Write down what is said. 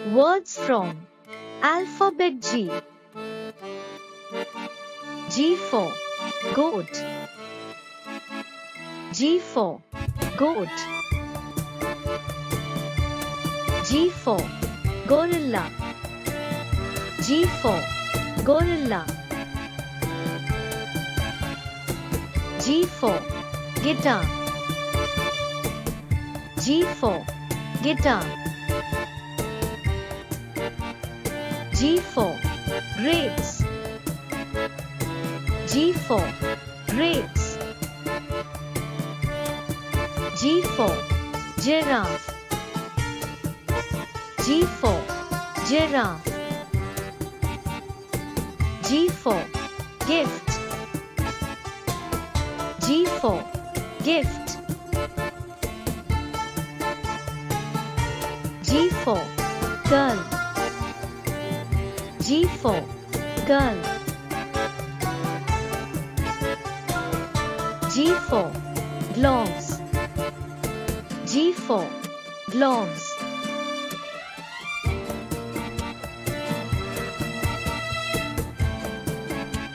Words from Alphabet G. G for goat. G for goat. G for gorilla. G for gorilla. G for guitar. G for guitar. G for grapes. G for grapes. G for giraffe. G for giraffe. G for gift. G for gift. G for girl. G for girl. G for gloves. G for gloves.